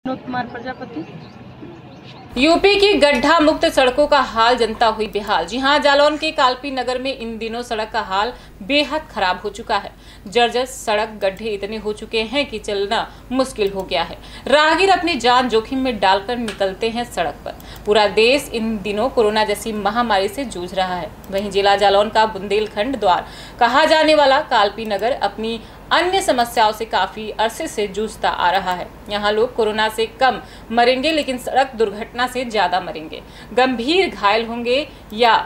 Vinod Kumar Prajapati. UP की गड्ढा मुक्त सड़कों का हाल जनता हुई बेहाल। जी हां, जालौन के कालपी नगर में इन दिनों सड़क का हाल बेहद खराब हो चुका है। जर्जर सड़क गड्ढे इतने हो चुके हैं कि चलना मुश्किल हो गया है। राहगीर अपनी जान जोखिम में डालकर निकलते हैं सड़क पर। पूरा देश इन दिनों कोरोना जैसी महामारी से जूझ रहा है। वहीं जिला जालौन का बुंदेलखंड द्वार कहा जाने वाला कालपी नगर अपनी अन्य समस्याओं से काफी अरसे से जूझता आ रहा है। यहाँ लोग कोरोना से कम मरेंगे, लेकिन सड़क दुर्घटना से ज्यादा मरेंगे, गंभीर घायल होंगे या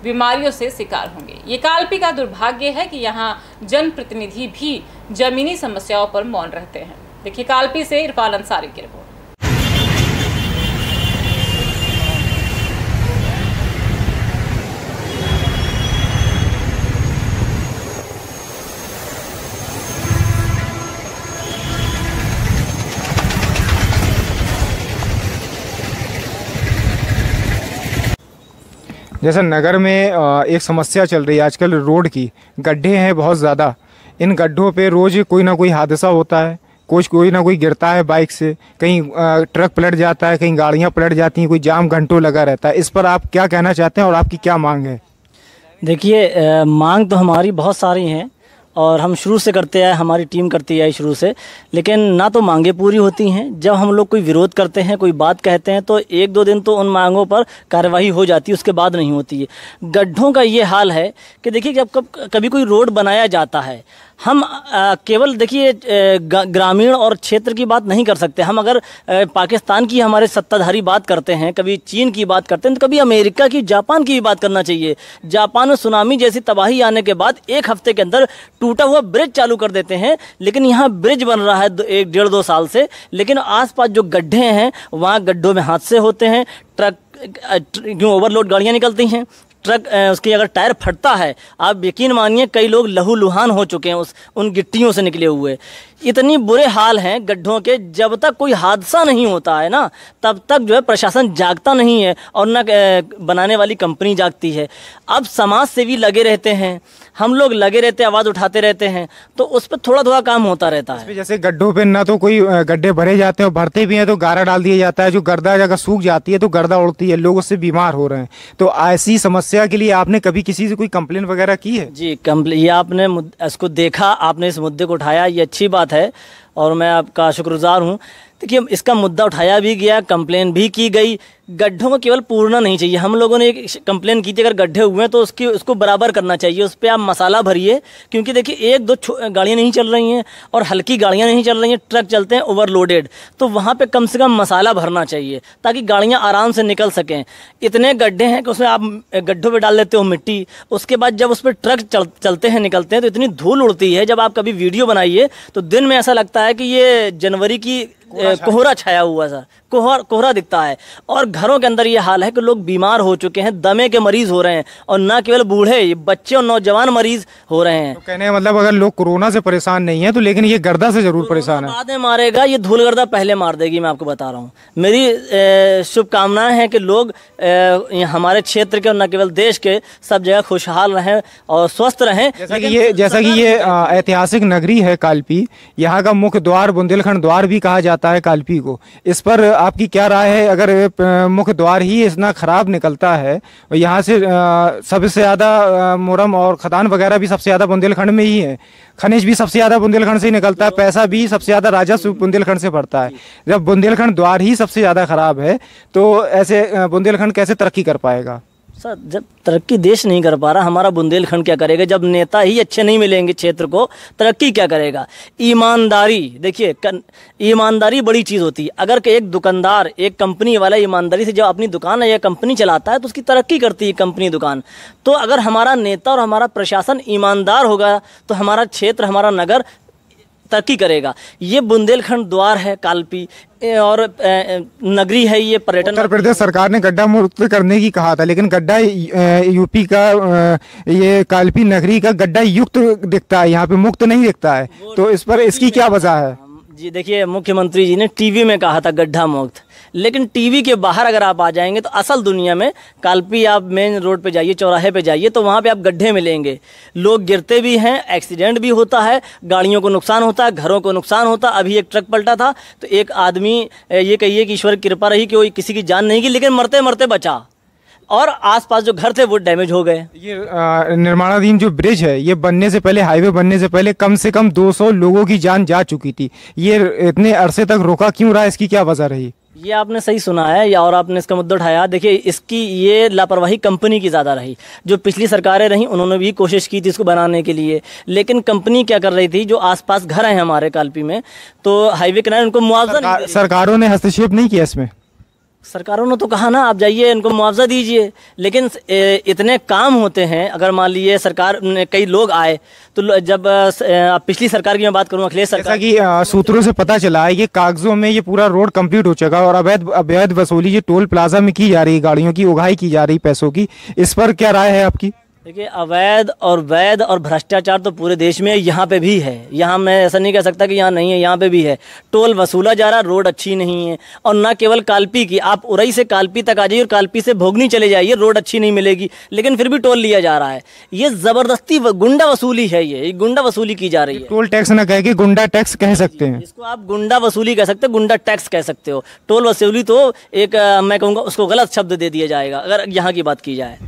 बीमारियों से शिकार होंगे। ये कालपी का दुर्भाग्य है कि यहाँ जनप्रतिनिधि भी जमीनी समस्याओं पर मौन रहते हैं। देखिए कालपी से इरफान अंसारी की रिपोर्ट। जैसे नगर में एक समस्या चल रही है आजकल, रोड की गड्ढे हैं बहुत ज़्यादा। इन गड्ढों पे रोज़ कोई ना कोई हादसा होता है, कोई ना कोई गिरता है बाइक से, कहीं ट्रक पलट जाता है, कहीं गाड़ियां पलट जाती हैं, कोई जाम घंटों लगा रहता है। इस पर आप क्या कहना चाहते हैं और आपकी क्या मांग है? देखिए, मांग तो हमारी बहुत सारी हैं और हम शुरू से करते आए, हमारी टीम करती है शुरू से, लेकिन ना तो मांगे पूरी होती हैं। जब हम लोग कोई विरोध करते हैं, कोई बात कहते हैं, तो एक दो दिन तो उन मांगों पर कार्रवाई हो जाती है, उसके बाद नहीं होती है। गड्ढों का ये हाल है कि देखिए, जब कभी कोई रोड बनाया जाता है, हम केवल देखिए ग्रामीण और क्षेत्र की बात नहीं कर सकते। हम अगर पाकिस्तान की हमारे सत्ताधारी बात करते हैं, कभी चीन की बात करते हैं, तो कभी अमेरिका की, जापान की भी बात करना चाहिए। जापान में सुनामी जैसी तबाही आने के बाद 1 हफ्ते के अंदर टूटा हुआ ब्रिज चालू कर देते हैं, लेकिन यहाँ ब्रिज बन रहा है 1-1.5-2 साल से, लेकिन आसपास जो गड्ढे हैं वहाँ गड्ढों में हादसे होते हैं। ट्रक क्यों ओवरलोड गाड़ियाँ निकलती हैं, ट्रक उसकी अगर टायर फटता है, आप यकीन मानिए कई लोग लहूलुहान हो चुके हैं उन गिट्टियों से निकले हुए। इतनी बुरे हाल हैं गड्ढों के। जब तक कोई हादसा नहीं होता है ना, तब तक जो है प्रशासन जागता नहीं है और न बनाने वाली कंपनी जागती है। अब समाज सेवी लगे रहते हैं, हम लोग लगे रहते हैं, आवाज़ उठाते रहते हैं, तो उस पर थोड़ा थोड़ा काम होता रहता है। जैसे गड्ढों पे ना तो कोई गड्ढे भरे जाते हैं, भरते भी हैं तो गारा डाल दिया जाता है। जो गर्दा अगर सूख जाती है तो गर्दा उड़ती है, लोग उससे बीमार हो रहे हैं। तो ऐसी समस्या के लिए आपने कभी किसी से कोई कंप्लेन वगैरह की है? जी, ये आपने इसको देखा, आपने इस मुद्दे को उठाया, ये अच्छी बात है और मैं आपका शुक्रगुजार हूँ। देखिए, इसका मुद्दा उठाया भी गया, कंप्लेन भी की गई। गड्ढों को केवल पूरना नहीं चाहिए। हम लोगों ने एक कंप्लेन की थी, अगर गड्ढे हुए हैं तो उसको बराबर करना चाहिए, उस पर आप मसाला भरिए। क्योंकि देखिए 1-2 गाड़ियाँ नहीं चल रही हैं और हल्की गाड़ियाँ नहीं चल रही हैं, ट्रक चलते हैं ओवरलोडेड, तो वहाँ पे कम से कम मसाला भरना चाहिए ताकि गाड़ियाँ आराम से निकल सकें। इतने गड्ढे हैं कि उसमें आप गड्ढों पर डाल देते हो मिट्टी, उसके बाद जब उस पर ट्रक चलते हैं, निकलते हैं, तो इतनी धूल उड़ती है। जब आप कभी वीडियो बनाइए तो दिन में ऐसा लगता है कि ये जनवरी की कोहरा छाया हुआ सा कोहरा दिखता है। और घरों के अंदर ये हाल है कि लोग बीमार हो चुके हैं, दमे के मरीज हो रहे हैं, और ना केवल बूढ़े, बच्चे और नौजवान मरीज हो रहे हैं। तो कहने का मतलब अगर लोग कोरोना से परेशान नहीं है तो लेकिन ये गर्दा से जरूर परेशान है। बाद में मारेगा, ये धूल गर्दा पहले मार देगी, मैं आपको बता रहा हूँ। मेरी शुभकामनाएं हैं कि लोग हमारे क्षेत्र के और न केवल देश के सब जगह खुशहाल रहें और स्वस्थ रहें। जैसा कि ये ऐतिहासिक नगरी है कालपी, यहाँ का मुख्य द्वार बुंदेलखंड द्वार भी कहा जाता है कालपी को। इस पर आपकी क्या राय है? अगर मुख्य द्वार ही इतना खराब निकलता है, यहाँ से सबसे ज़्यादा मुरम और खदान वगैरह भी सबसे ज़्यादा बुंदेलखंड में ही है, खनिज भी सबसे ज़्यादा बुंदेलखंड से ही निकलता है, पैसा भी सबसे ज़्यादा राजस्व बुंदेलखंड से पड़ता है। जब बुंदेलखंड द्वार ही सबसे ज़्यादा खराब है तो ऐसे बुंदेलखंड कैसे तरक्की कर पाएगा? सर, जब तरक्की देश नहीं कर पा रहा, हमारा बुंदेलखंड क्या करेगा? जब नेता ही अच्छे नहीं मिलेंगे क्षेत्र को, तरक्की क्या करेगा? ईमानदारी, देखिए ईमानदारी बड़ी चीज़ होती है। अगर एक दुकानदार, एक कंपनी वाला ईमानदारी से जब अपनी दुकान या कंपनी चलाता है तो उसकी तरक्की करती है कंपनी, दुकान। तो अगर हमारा नेता और हमारा प्रशासन ईमानदार होगा तो हमारा क्षेत्र, हमारा नगर तरक्की करेगा। ये बुंदेलखंड द्वार है कालपी और नगरी है, ये पर्यटन। उत्तर प्रदेश सरकार ने गड्ढा मुक्त करने की कहा था, लेकिन गड्ढा यूपी का ये कालपी नगरी का गड्ढा युक्त दिखता है, यहाँ पे मुक्त नहीं दिखता है। तो इस पर इसकी क्या वजह है? जी देखिए, मुख्यमंत्री जी ने टीवी में कहा था गड्ढा मुक्त, लेकिन टीवी के बाहर अगर आप आ जाएंगे तो असल दुनिया में कालपी आप मेन रोड पे जाइए, चौराहे पे जाइए तो वहाँ पे आप गड्ढे मिलेंगे। लोग गिरते भी हैं, एक्सीडेंट भी होता है, गाड़ियों को नुकसान होता है, घरों को नुकसान होता है। अभी एक ट्रक पलटा था तो एक आदमी, ये कहिए कि ईश्वर की कृपा रही कि कोई किसी की जान नहीं गई, लेकिन मरते मरते बचा, और आसपास जो घर थे वो डैमेज हो गए। ये निर्माणाधीन जो ब्रिज है, ये बनने से पहले, हाईवे बनने से पहले कम से कम 200 लोगों की जान जा चुकी थी। ये इतने अरसे तक रोका क्यों रहा, इसकी क्या वजह रही? ये आपने सही सुना है, या और आपने इसका मुद्दा उठाया। देखिए, इसकी ये लापरवाही कंपनी की ज़्यादा रही। जो पिछली सरकारें रहीं उन्होंने भी कोशिश की थी इसको बनाने के लिए, लेकिन कंपनी क्या कर रही थी, जो आसपास घर हैं हमारे कालपी में, तो हाईवे किनारे उनको मुआवजा नहीं दे रही। सरकारों ने हस्तक्षेप नहीं किया इसमें? सरकारों ने तो कहा ना, आप जाइए इनको मुआवजा दीजिए, लेकिन इतने काम होते हैं। अगर मान लीजिए सरकार ने कई लोग आए तो जब पिछली सरकार की मैं बात करूं, अखिलेश सरकार, जैसा कि सूत्रों से पता चला है, ये कागजों में ये पूरा रोड कंप्लीट हो चुका और अवैध वसूली ये टोल प्लाजा में की जा रही है, गाड़ियों की उगाही की जा रही पैसों की, इस पर क्या राय है आपकी? देखिए, अवैध और वैध और भ्रष्टाचार तो पूरे देश में, यहाँ पे भी है। यहाँ मैं ऐसा नहीं कह सकता कि यहाँ नहीं है, यहाँ पे भी है। टोल वसूला जा रहा, रोड अच्छी नहीं है। और ना केवल कालपी की, आप उरई से कालपी तक आ जाइए और कालपी से भोगनी चले जाइए, रोड अच्छी नहीं मिलेगी, लेकिन फिर भी टोल लिया जा रहा है। ये ज़बरदस्ती गुंडा वसूली है, ये गुंडा वसूली की जा रही है। टोल टैक्स ना कह के गुंडा टैक्स कह सकते हैं इसको, आप गुंडा वसूली कह सकते हो, गुंडा टैक्स कह सकते हो। टोल वसूली तो एक मैं कहूँगा उसको गलत शब्द दे दिया जाएगा अगर यहाँ की बात की जाए।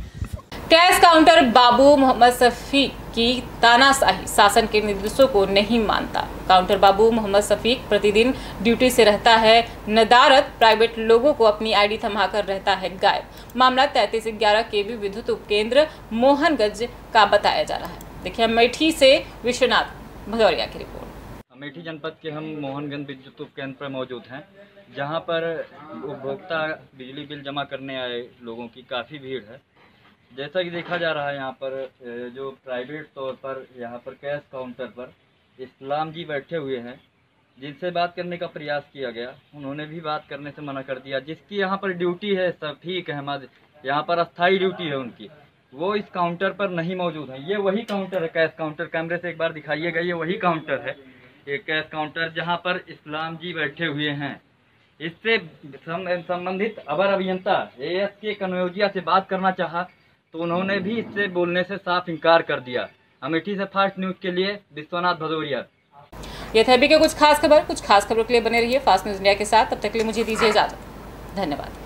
कैश काउंटर बाबू मोहम्मद शफीक की तानाशाही शासन के निर्देशों को नहीं मानता। काउंटर बाबू मोहम्मद शफीक प्रतिदिन ड्यूटी से रहता है नदारत, प्राइवेट लोगों को अपनी आईडी थमाकर रहता है गायब। मामला 3311 केवी विद्युत उपकेंद्र मोहनगंज का बताया जा रहा है। देखिए अमेठी से विश्वनाथ भदौरिया की रिपोर्ट। अमेठी जनपद के हम मोहनगंज विद्युत उपकेंद्र पर मौजूद हैं, जहां पर उपभोक्ता बिजली बिल जमा करने आए लोगों की काफ़ी भीड़ है। जैसा कि देखा जा रहा है, यहाँ पर जो प्राइवेट तौर पर यहाँ पर कैश काउंटर पर इस्लाम जी बैठे हुए हैं, जिनसे बात करने का प्रयास किया गया, उन्होंने भी बात करने से मना कर दिया। जिसकी यहाँ पर ड्यूटी है शफीक अहमद, यहाँ पर अस्थाई ड्यूटी है उनकी, वो इस काउंटर पर नहीं मौजूद है। ये वही काउंटर है, कैश काउंटर, कैमरे से एक बार दिखाइएगा, ये वही काउंटर है, ये कैश काउंटर जहाँ पर इस्लाम जी बैठे हुए हैं। इससे संबंधित अवर अभियंता ASK कनौजिया से बात करना चाहा तो उन्होंने भी इससे बोलने से साफ इनकार कर दिया। अमेठी से फास्ट न्यूज के लिए विश्वनाथ भदौरिया। ये थे अभी के कुछ खास खबरों के लिए बने रहिए फास्ट न्यूज इंडिया के साथ। तब तक के लिए मुझे दीजिए इजाजत। धन्यवाद।